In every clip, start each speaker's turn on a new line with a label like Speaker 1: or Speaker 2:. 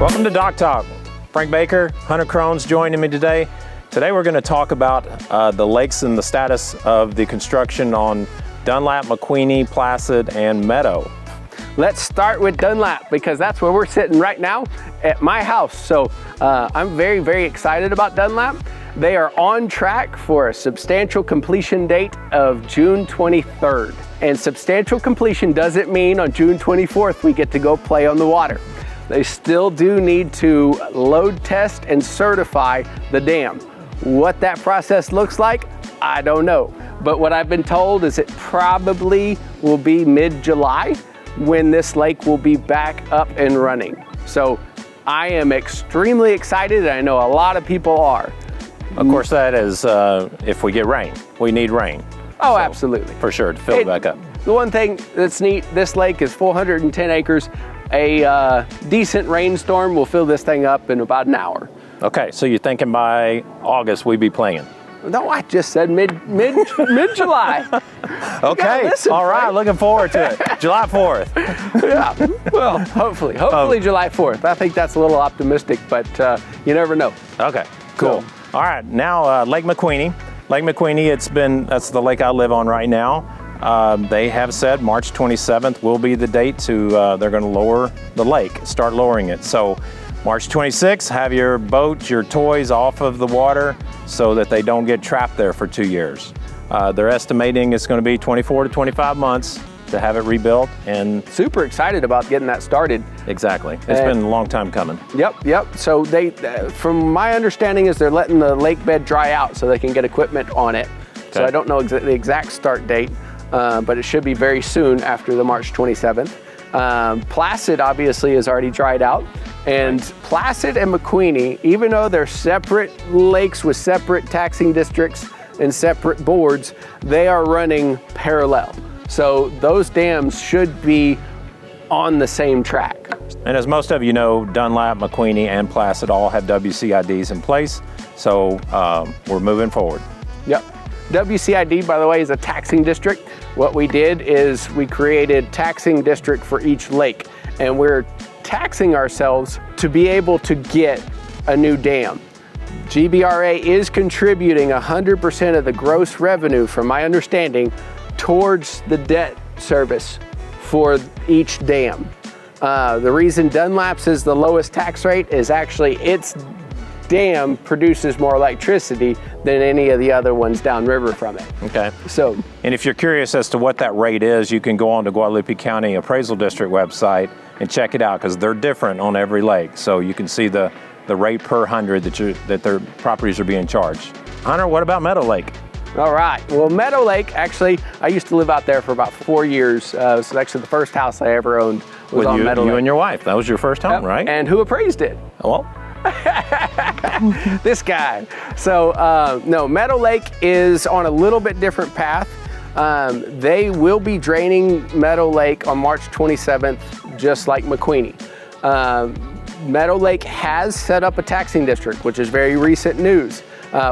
Speaker 1: Welcome to Dock Talk. Frank Baker, Hunter Crones joining me today. Today we're going to talk about the lakes and the status of the construction on Dunlap, McQueeney, Placid, and Meadow.
Speaker 2: Let's start with Dunlap because that's where we're sitting right now at my house. So I'm very, very excited about Dunlap. They are on track for a substantial completion date of June 23rd. And substantial completion doesn't mean on June 24th we get to go play on the water. They still do need to load test and certify the dam. What that process looks like, I don't know. But what I've been told is it probably will be mid-July when this lake will be back up and running. So I am extremely excited, and I know a lot of people are.
Speaker 1: Of course, that is if we get rain. We need rain.
Speaker 2: Oh,
Speaker 1: So,
Speaker 2: absolutely.
Speaker 1: For sure, to fill it back up.
Speaker 2: The one thing that's neat, this lake is 410 acres. A decent rainstorm will fill this thing up in about an hour.
Speaker 1: Okay, so you're thinking by August we'd be playing?
Speaker 2: No, I just said mid-July.
Speaker 1: Okay,
Speaker 2: listen,
Speaker 1: all right,
Speaker 2: Frank.
Speaker 1: looking forward to it. July 4th.
Speaker 2: Yeah, well, hopefully July 4th. I think that's a little optimistic, but you never know.
Speaker 1: Okay, cool. All right, now Lake McQueeney. Lake McQueeney, that's the lake I live on right now. They have said March 27th will be the date they're going to lower the lake, start lowering it. So March 26th, have your boat, your toys off of the water so that they don't get trapped there for 2 years. They're estimating it's going to be 24 to 25 months to have it rebuilt, and
Speaker 2: Super excited about getting that started.
Speaker 1: exactly, it's been a long time coming.
Speaker 2: Yep. So they, from my understanding, is they're letting the lake bed dry out so they can get equipment on it. So
Speaker 1: Okay.
Speaker 2: I don't know the exact start date, but it should be very soon after the March 27th. Placid obviously is already dried out, and Placid and McQueeney, even though they're separate lakes with separate taxing districts and separate boards, they are running parallel. So those dams should be on the same track.
Speaker 1: And as most of you know, Dunlap, McQueeney, and Placid all have WCIDs in place, so we're moving forward.
Speaker 2: Yep. WCID, by the way, is a taxing district. What we did is we created taxing district for each lake, and we're taxing ourselves to be able to get a new dam. GBRA is contributing 100% of the gross revenue, from my understanding, towards the debt service for each dam. The reason Dunlap's is the lowest tax rate is actually its dam produces more electricity than any of the other ones downriver from it.
Speaker 1: Okay.
Speaker 2: So,
Speaker 1: And if you're curious as to what that rate is, you can go on to Guadalupe County Appraisal District website and check it out, because they're different on every lake. So you can see the rate per 100 that their properties are being charged. Hunter, what about Meadow Lake?
Speaker 2: all right. Well, Meadow Lake, actually, I used to live out there for about 4 years. It was actually the first house I ever owned was
Speaker 1: With
Speaker 2: on
Speaker 1: you,
Speaker 2: Meadow
Speaker 1: you
Speaker 2: Lake.
Speaker 1: and your wife. That was your first home,
Speaker 2: Yep.
Speaker 1: right?
Speaker 2: And who appraised it?
Speaker 1: Well,
Speaker 2: This guy. So, no, Meadow Lake is on a little bit different path. They will be draining Meadow Lake on March 27th, just like McQueeney. Meadow Lake has set up a taxing district, which is very recent news,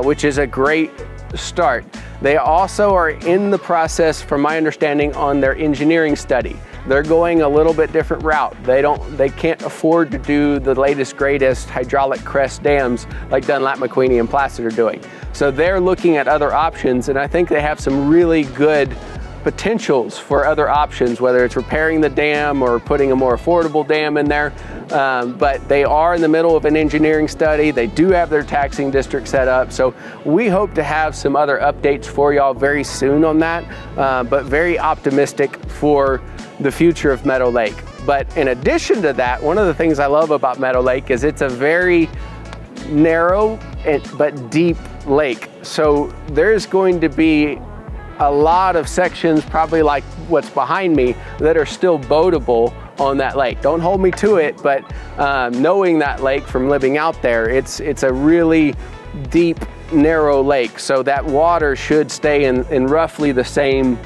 Speaker 2: which is a great start. They also are in the process, from my understanding, on their engineering study. They're going a little bit different route. They can't afford to do the latest, greatest hydraulic crest dams like Dunlap, McQueeney, and Placid are doing. So they're looking at other options, and I think they have some really good potentials for other options, whether it's repairing the dam or putting a more affordable dam in there. But they are in the middle of an engineering study. They do have their taxing district set up. So we hope to have some other updates for y'all very soon on that, but very optimistic for the future of Meadow Lake. But in addition to that, one of the things I love about Meadow Lake is it's a very narrow but deep lake. So there's going to be a lot of sections, probably like what's behind me, that are still boatable on that lake. Don't hold me to it, but knowing that lake from living out there, it's a really deep, narrow lake. So that water should stay in roughly the same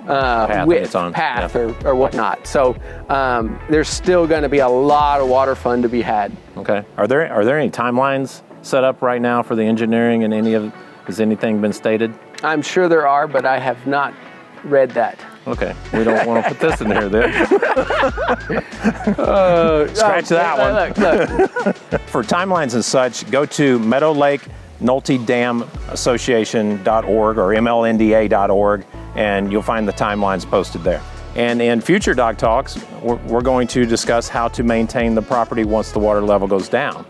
Speaker 2: path or whatnot. So there's still going to be a lot of water fun to be had.
Speaker 1: Okay. Are there any timelines set up right now for the engineering, and has anything been stated?
Speaker 2: I'm sure there are, but I have not read that.
Speaker 1: Okay, we don't want to put this in here then. Scratch that one.
Speaker 2: Look.
Speaker 1: For timelines and such, go to Meadow Lake Dam Association.org or MLNDA.org, and you'll find the timelines posted there. And in future Dog Talks, we're going to discuss how to maintain the property once the water level goes down,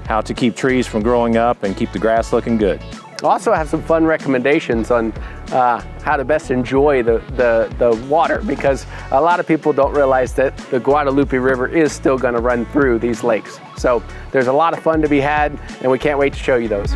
Speaker 1: how to keep trees from growing up and keep the grass looking good.
Speaker 2: Also have some fun recommendations on how to best enjoy the water, because a lot of people don't realize that the Guadalupe River is still going to run through these lakes. So there's a lot of fun to be had, and we can't wait to show you those.